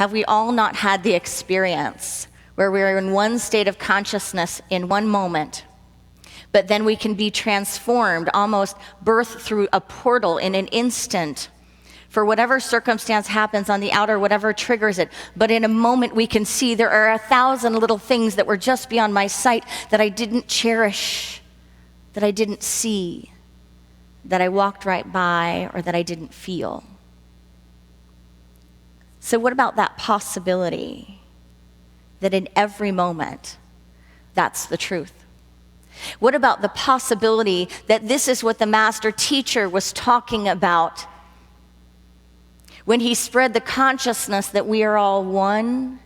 Have we all not had the experience where we're in one state of consciousness in one moment, but then we can be transformed, almost birthed through a portal in an instant for whatever circumstance happens on the outer, whatever triggers it. But in a moment we can see there are 1,000 little things that were just beyond my sight that I didn't cherish, that I didn't see, that I walked right by, or that I didn't feel. So what about that possibility that in every moment, that's the truth? What about the possibility that this is what the master teacher was talking about when he spread the consciousness that we are all one?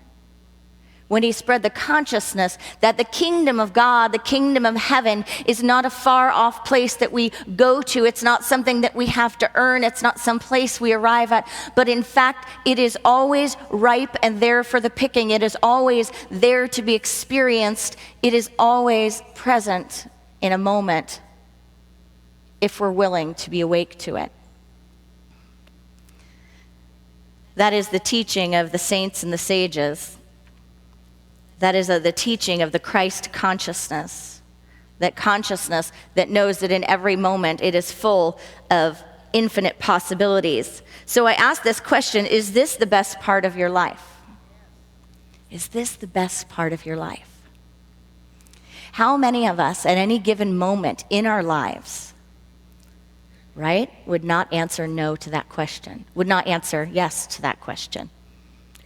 When he spread the consciousness that the kingdom of God, the kingdom of heaven, is not a far off place that we go to. It's not something that we have to earn. It's not some place we arrive at. But in fact, it is always ripe and there for the picking. It is always there to be experienced. It is always present in a moment if we're willing to be awake to it. That is the teaching of the saints and the sages. That is the teaching of the Christ consciousness, that consciousness that knows that in every moment it is full of infinite possibilities. So I ask this question, is this the best part of your life? Is this the best part of your life? How many of us at any given moment in our lives, right, would not answer no to that question, would not answer yes to that question,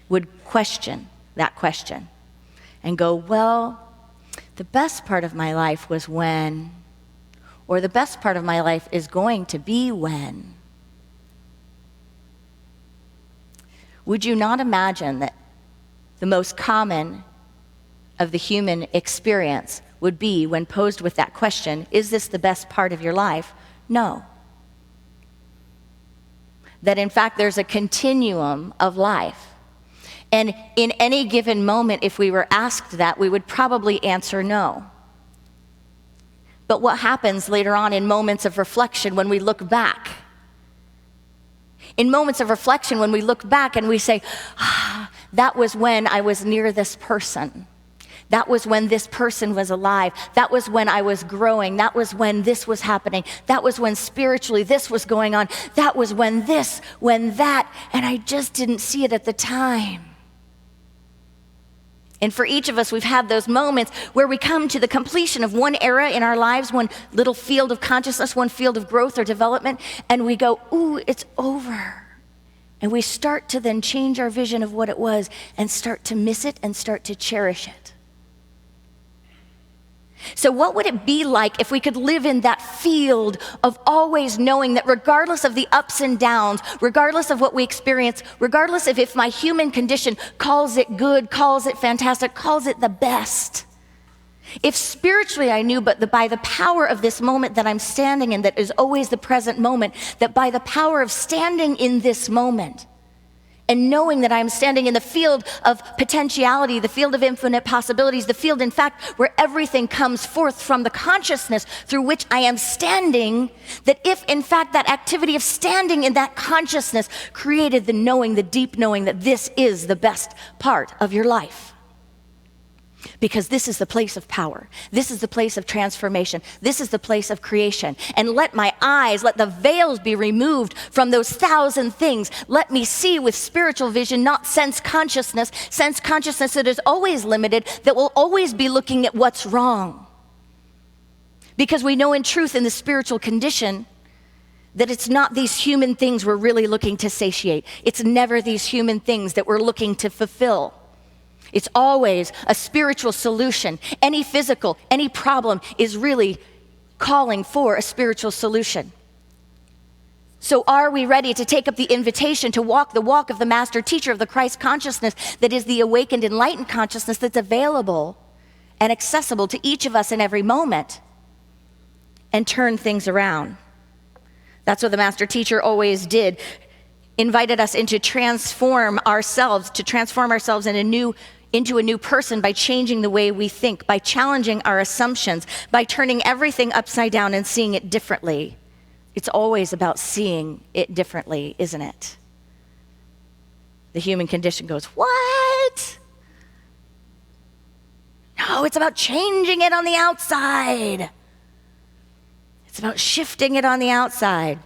would question that question? And go, well, the best part of my life was when, or the best part of my life is going to be when. Would you not imagine that the most common of the human experience would be, when posed with that question, is this the best part of your life? No. That in fact there's a continuum of life. And in any given moment, if we were asked that, we would probably answer no. But what happens later on in moments of reflection when we look back? In moments of reflection when we look back and we say, that was when I was near this person. That was when this person was alive. That was when I was growing. That was when this was happening. That was when spiritually this was going on. That was when this, when that, and I just didn't see it at the time. And for each of us, we've had those moments where we come to the completion of one era in our lives, one little field of consciousness, one field of growth or development, and we go, ooh, it's over. And we start to then change our vision of what it was and start to miss it and start to cherish it. So what would it be like if we could live in that field of always knowing that regardless of the ups and downs, regardless of what we experience, regardless of if my human condition calls it good, calls it fantastic, calls it the best, if spiritually I knew, but by the power of this moment that I'm standing in, that is always the present moment, that by the power of standing in this moment, and knowing that I'm standing in the field of potentiality, the field of infinite possibilities, the field, in fact, where everything comes forth from the consciousness through which I am standing, that if, in fact, that activity of standing in that consciousness created the knowing, the deep knowing that this is the best part of your life. Because this is the place of power. This is the place of transformation. This is the place of creation. And let my eyes, let the veils be removed from those 1,000 things. Let me see with spiritual vision, not sense consciousness that is always limited, that will always be looking at what's wrong. Because we know in truth in the spiritual condition that it's not these human things we're really looking to satiate. It's never these human things that we're looking to fulfill. It's always a spiritual solution. Any physical, any problem is really calling for a spiritual solution. So are we ready to take up the invitation to walk the walk of the master teacher of the Christ consciousness that is the awakened, enlightened consciousness that's available and accessible to each of us in every moment, and turn things around? That's what the master teacher always did. Invited us into transform ourselves into a new person by changing the way we think, by challenging our assumptions, by turning everything upside down and seeing it differently. It's always about seeing it differently, isn't it? The human condition goes, what? No, it's about changing it on the outside. It's about shifting it on the outside.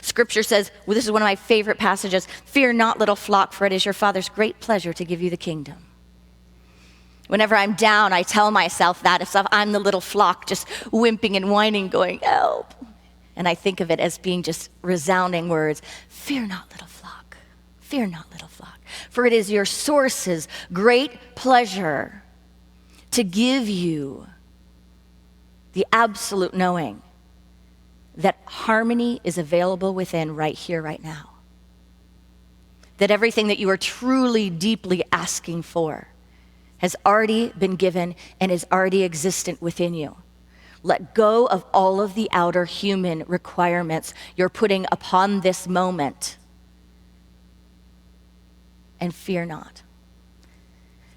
Scripture says, well, this is one of my favorite passages, fear not, little flock, for it is your Father's great pleasure to give you the kingdom. Whenever I'm down, I tell myself that if I'm the little flock just whimpering and whining, going, help. And I think of it as being just resounding words. Fear not, little flock. Fear not, little flock. For it is your source's great pleasure to give you the absolute knowing that harmony is available within right here, right now. That everything that you are truly, deeply asking for has already been given and is already existent within you. Let go of all of the outer human requirements you're putting upon this moment and fear not.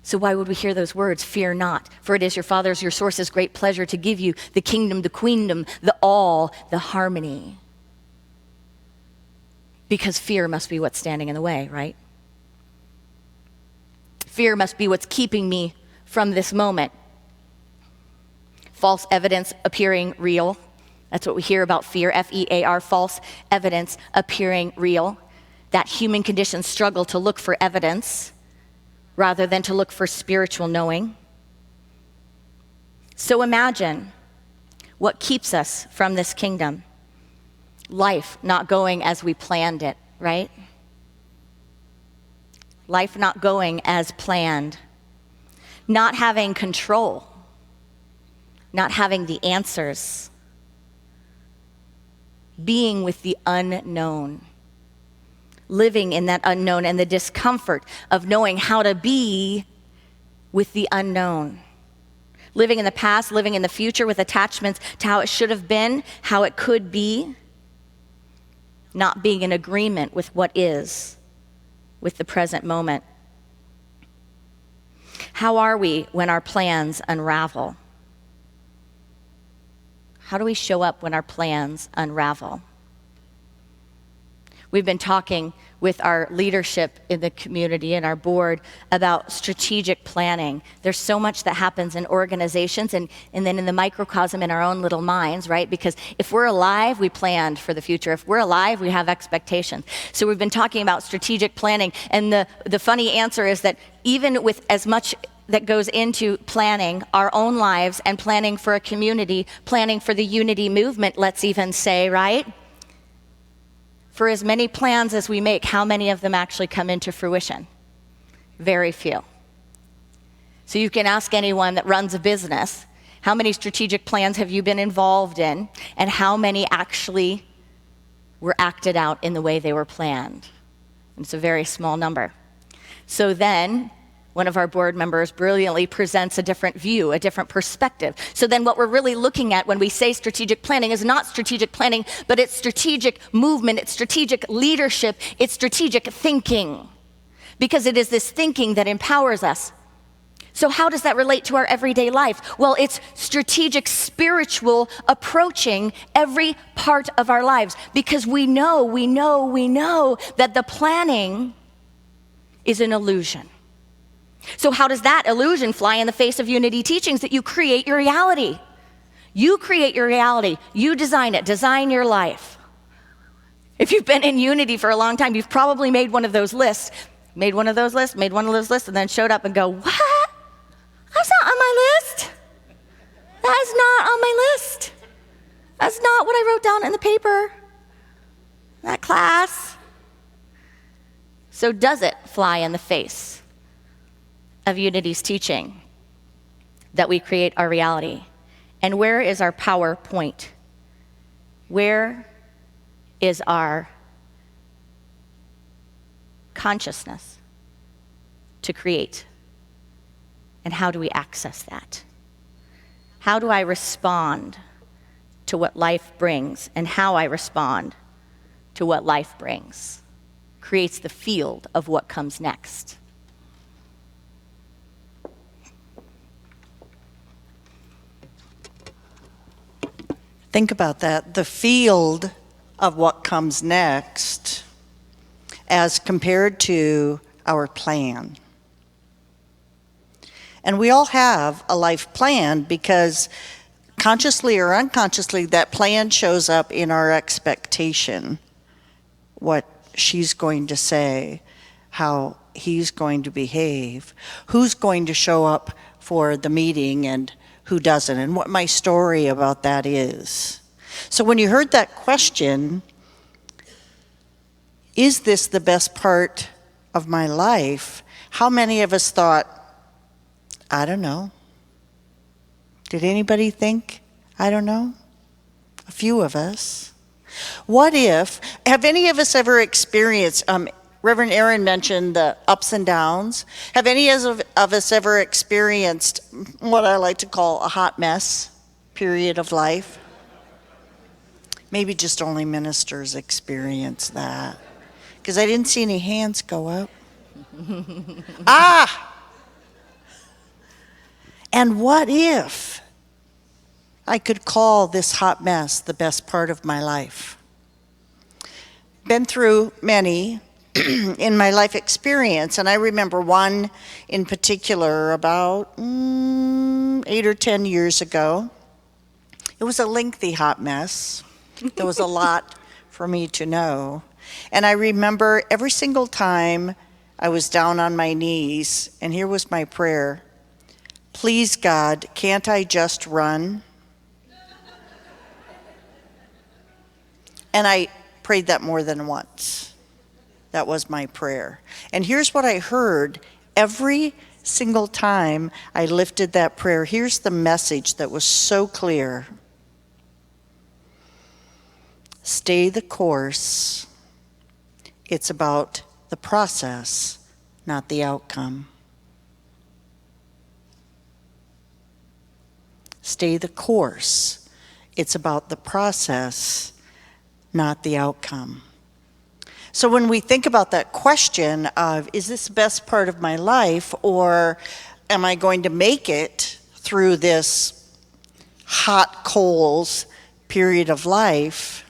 So why would we hear those words, fear not? For it is your Father's, your source's great pleasure to give you the kingdom, the queendom, the all, the harmony. Because fear must be what's standing in the way, right? Fear must be what's keeping me from this moment. False evidence appearing real. That's what we hear about fear, F-E-A-R, false evidence appearing real. That human condition struggle to look for evidence rather than to look for spiritual knowing. So imagine what keeps us from this kingdom. Life not going as we planned it, right? Life not going as planned. Not having control. Not having the answers. Being with the unknown. Living in that unknown and the discomfort of knowing how to be with the unknown. Living in the past, living in the future with attachments to how it should have been, how it could be. Not being in agreement with what is, with the present moment. How are we when our plans unravel? How do we show up when our plans unravel? We've been talking with our leadership in the community and our board about strategic planning. There's so much that happens in organizations and then in the microcosm in our own little minds, right? Because if we're alive, we planned for the future. If we're alive, we have expectations. So we've been talking about strategic planning, and the funny answer is that even with as much that goes into planning our own lives and planning for a community, planning for the unity movement, let's even say, right? For as many plans as we make, how many of them actually come into fruition? Very few. So you can ask anyone that runs a business, how many strategic plans have you been involved in, and how many actually were acted out in the way they were planned? And it's a very small number. So then, one of our board members brilliantly presents a different view, a different perspective. So then what we're really looking at when we say strategic planning is not strategic planning, but it's strategic movement, it's strategic leadership, it's strategic thinking. Because it is this thinking that empowers us. So how does that relate to our everyday life? Well, it's strategic spiritual approaching every part of our lives. Because we know that the planning is an illusion. So how does that illusion fly in the face of unity teachings? That you create your reality. You create your reality. You design it. Design your life. If you've been in unity for a long time, you've probably made one of those lists, and then showed up and go, what? That's not on my list. That is not on my list. That's not what I wrote down in the paper. That class. So does it fly in the face of unity's teaching that we create our reality? And where is our power point? Where is our consciousness to create? And how do we access that? How do I respond to what life brings? And how I respond to what life brings creates the field of what comes next. Think about that, the field of what comes next. as compared to our plan. And we all have a life plan because consciously or unconsciously, that plan shows up in our expectation. What she's going to say, how he's going to behave, who's going to show up for the meeting and who doesn't, and what my story about that is. So when you heard that question, is this the best part of my life? How many of us thought, I don't know. Did anybody think, I don't know? A few of us. What if, have any of us ever experienced, Reverend Erin mentioned the ups and downs. Have any of us ever experienced what I like to call a hot mess period of life? Maybe just only ministers experience that. Because I didn't see any hands go up. And what if I could call this hot mess the best part of my life? Been through many in my life experience, and I remember one in particular about 8 or 10 years ago. It was a lengthy hot mess. There was a lot for me to know. And I remember every single time I was down on my knees, and here was my prayer. Please, God, can't I just run? And I prayed that more than once. That was my prayer. And here's what I heard every single time I lifted that prayer. Here's the message that was so clear. Stay the course. It's about the process, not the outcome. Stay the course. It's about the process, not the outcome. So when we think about that question of, is this the best part of my life, or am I going to make it through this hot coals period of life?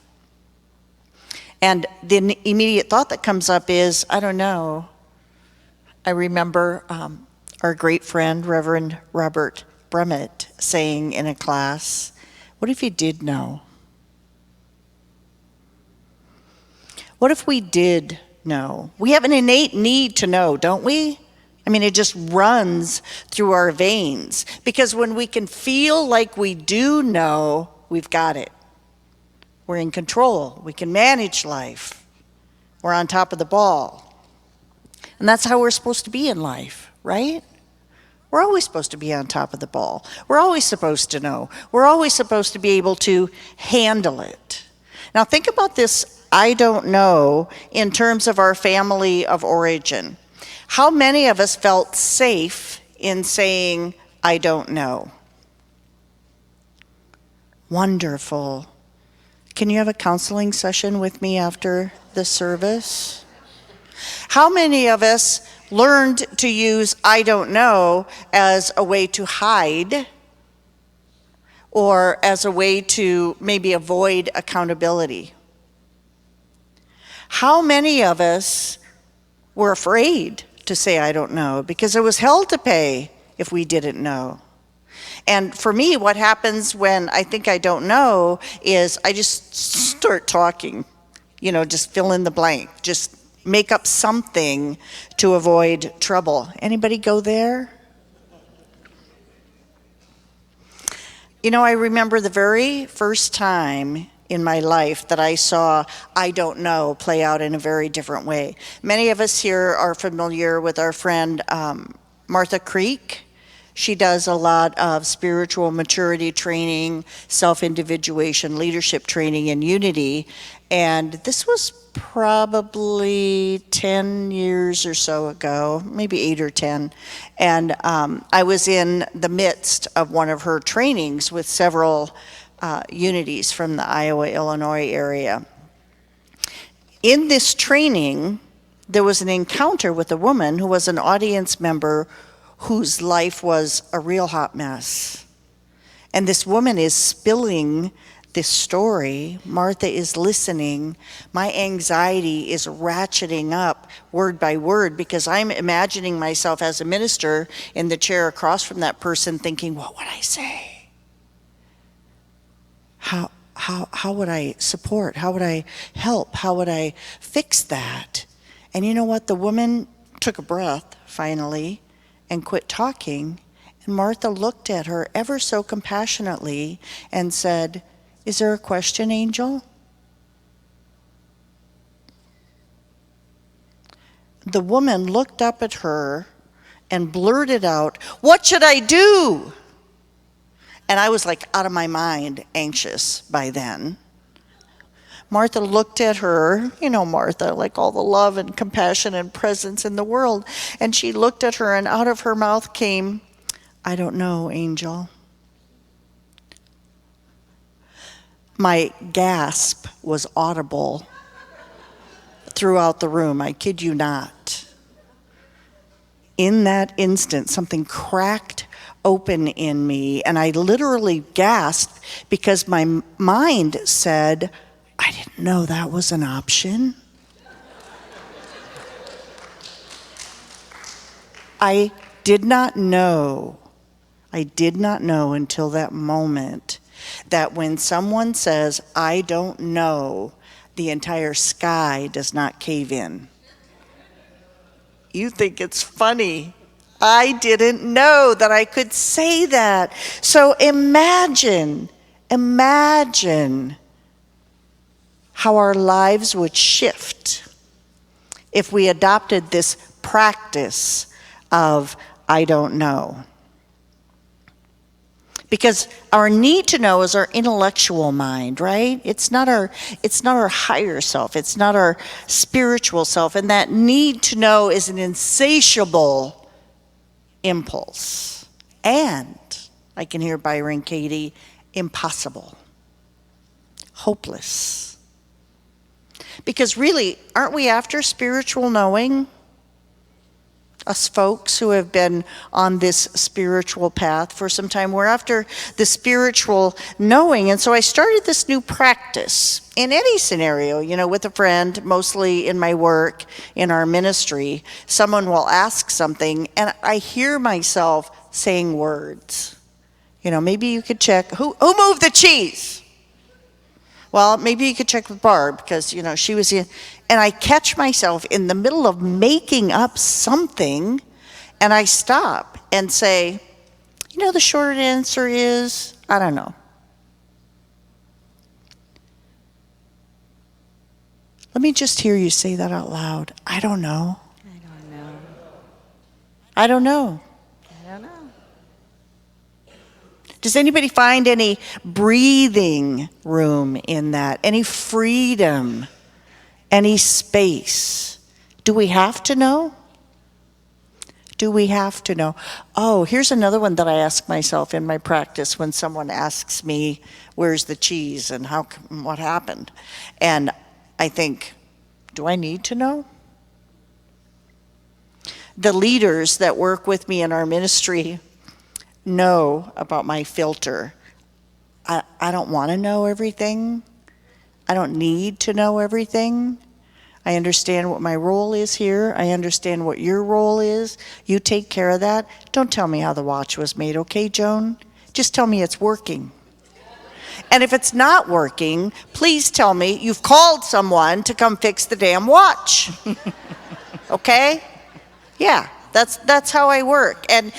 And the immediate thought that comes up is, I don't know. I remember our great friend, Reverend Robert Brummett, saying in a class, what if you did know? What if we did know? We have an innate need to know, don't we? I mean, it just runs through our veins. Because when we can feel like we do know, we've got it. We're in control. We can manage life. We're on top of the ball. And that's how we're supposed to be in life, right? We're always supposed to be on top of the ball. We're always supposed to know. We're always supposed to be able to handle it. Now think about this I don't know in terms of our family of origin. How many of us felt safe in saying, I don't know? Wonderful. Can you have a counseling session with me after the service? How many of us learned to use I don't know as a way to hide or as a way to maybe avoid accountability? How many of us were afraid to say I don't know because there was hell to pay if we didn't know? And for me, what happens when I think I don't know is I just start talking, just fill in the blank, just make up something to avoid trouble. Anybody go there? I remember the very first time in my life that I saw I don't know play out in a very different way. Many of us here are familiar with our friend Martha Creek. She does a lot of spiritual maturity training, self-individuation, leadership training, and unity. And this was probably 10 years or so ago, maybe 8 or 10. And I was in the midst of one of her trainings with several unities from the Iowa, Illinois area. In this training, there was an encounter with a woman who was an audience member whose life was a real hot mess. And this woman is spilling this story, Martha is listening. My anxiety is ratcheting up word by word because I'm imagining myself as a minister in the chair across from that person thinking, what would I say? How would I support? How would I help? How would I fix that? And you know what? The woman took a breath finally and quit talking. And Martha looked at her ever so compassionately and said, "Is there a question, Angel?" The woman looked up at her and blurted out, "What should I do?" And I was like out of my mind, anxious by then. Martha looked at her, you know Martha, like all the love and compassion and presence in the world. And she looked at her and out of her mouth came, "I don't know, Angel." My gasp was audible throughout the room. I kid you not. In that instant, something cracked open in me, and I literally gasped because my mind said, I didn't know that was an option. I did not know until that moment that when someone says, I don't know, the entire sky does not cave in. You think it's funny. I didn't know that I could say that. So imagine how our lives would shift if we adopted this practice of I don't know. Because our need to know is our intellectual mind, right? It's not our higher self. It's not our spiritual self. And that need to know is an insatiable impulse. And, I can hear Byron Katie, impossible. Hopeless. Because really, aren't we after spiritual knowing? Us folks who have been on this spiritual path for some time, we're after the spiritual knowing. And so I started this new practice in any scenario, with a friend, mostly in my work, in our ministry. Someone will ask something and I hear myself saying words. Maybe you could check, who moved the cheese? Well, maybe you could check with Barb because, she was in. And I catch myself in the middle of making up something and I stop and say, the short answer is, I don't know. Let me just hear you say that out loud. I don't know. I don't know. I don't know. I don't know. Does anybody find any breathing room in that? Any freedom? Any space? Do we have to know? Do we have to know? Oh, here's another one that I ask myself in my practice when someone asks me, where's the cheese and what happened? And I think, do I need to know? The leaders that work with me in our ministry know about my filter. I don't want to know everything. I don't need to know everything. I understand what my role is here. I understand what your role is. You take care of that. Don't tell me how the watch was made, okay, Joan? Just tell me it's working. And if it's not working, please tell me you've called someone to come fix the damn watch. Okay? Yeah. That's how I work. And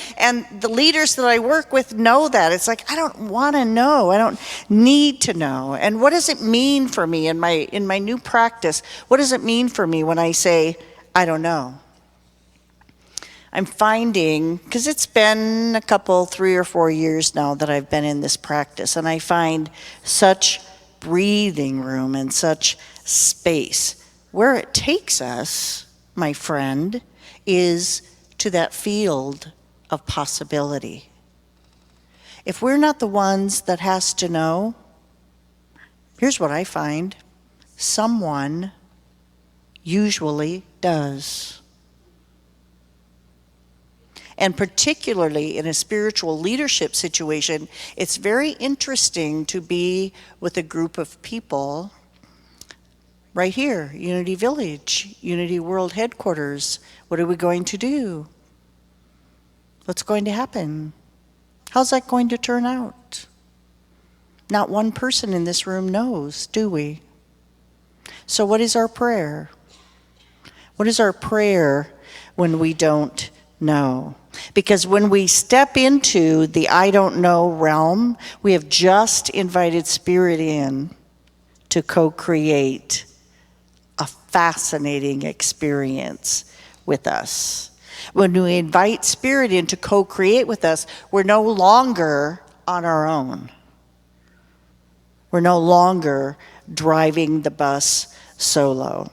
the leaders that I work with know that. It's like, I don't want to know. I don't need to know. And what does it mean for me in my new practice? What does it mean for me when I say, I don't know? I'm finding, because it's been 3 or 4 years now that I've been in this practice, and I find such breathing room and such space. Where it takes us, my friend, is to that field of possibility. If we're not the ones that has to know, here's what I find. Someone usually does. And particularly in a spiritual leadership situation, it's very interesting to be with a group of people right here, Unity Village, Unity World Headquarters. What are we going to do? What's going to happen? How's that going to turn out? Not one person in this room knows, do we? So what is our prayer? What is our prayer when we don't know? Because when we step into the I don't know realm, we have just invited Spirit in to co-create a fascinating experience with us. When we invite Spirit in to co-create with us, we're no longer on our own. We're no longer driving the bus solo.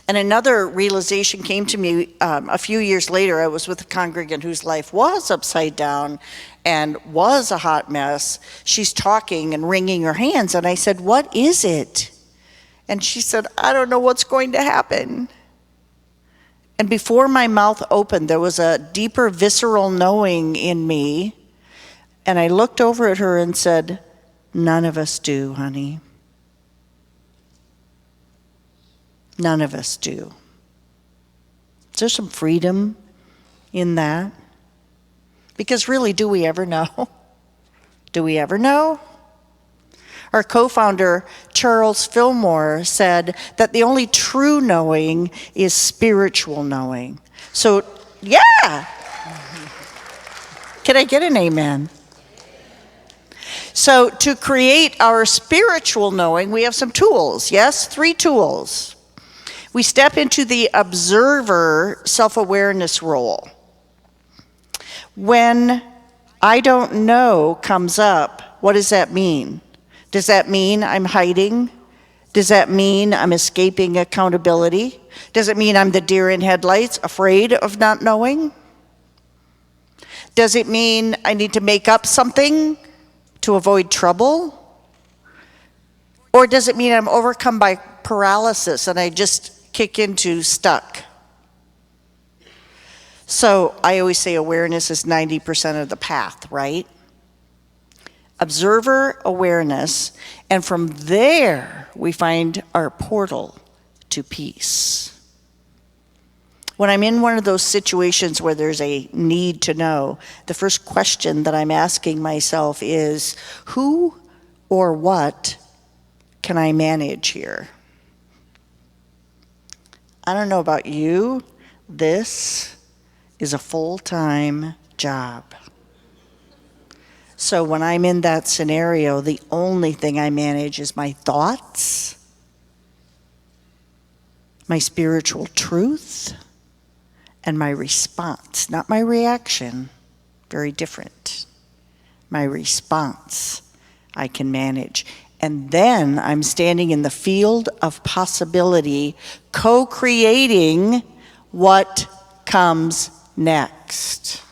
And another realization came to me a few years later. I was with a congregant whose life was upside down and was a hot mess. She's talking and wringing her hands, and I said, "What is it?" And she said, "I don't know what's going to happen." And before my mouth opened, there was a deeper visceral knowing in me, and I looked over at her and said, "None of us do, honey. None of us do." Is there some freedom in that? Because really, do we ever know? Do we ever know? Our co-founder, Charles Fillmore, said that the only true knowing is spiritual knowing. So, yeah. Can I get an amen? So to create our spiritual knowing, we have some tools, yes? 3 tools. We step into the observer self-awareness role. When I don't know comes up, what does that mean? Does that mean I'm hiding? Does that mean I'm escaping accountability? Does it mean I'm the deer in headlights, afraid of not knowing? Does it mean I need to make up something to avoid trouble? Or does it mean I'm overcome by paralysis and I just kick into stuck? So I always say awareness is 90% of the path, right? Observer awareness, and from there we find our portal to peace. When I'm in one of those situations where there's a need to know, the first question that I'm asking myself is, who or what can I manage here? I don't know about you, this is a full-time job. So when I'm in that scenario, the only thing I manage is my thoughts, my spiritual truth, and my response, not my reaction, very different. My response I can manage. And then I'm standing in the field of possibility, co-creating what comes next.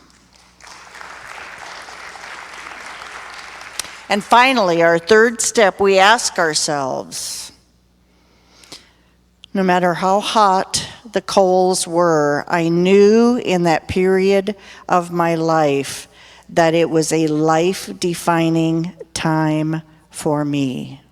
And finally, our third step, we ask ourselves, no matter how hot the coals were, I knew in that period of my life that it was a life-defining time for me.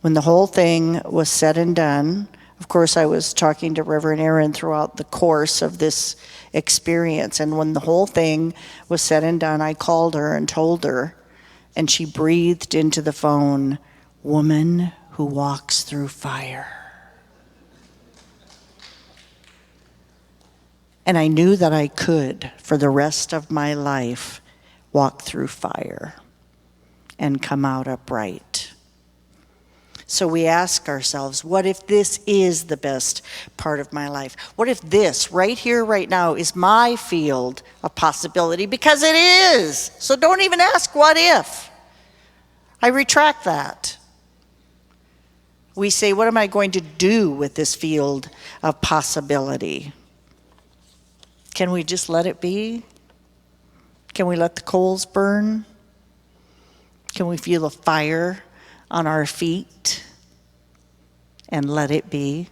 When the whole thing was said and done, of course I was talking to Reverend Erin throughout the course of this experience, and when the whole thing was said and done, I called her and told her, and she breathed into the phone, "Woman who walks through fire." And I knew that I could, for the rest of my life, walk through fire and come out upright. So we ask ourselves, what if this is the best part of my life? What if this, right here, right now, is my field of possibility? Because it is. So don't even ask what if. I retract that. We say, what am I going to do with this field of possibility? Can we just let it be? Can we let the coals burn? Can we feel the fire on our feet and let it be?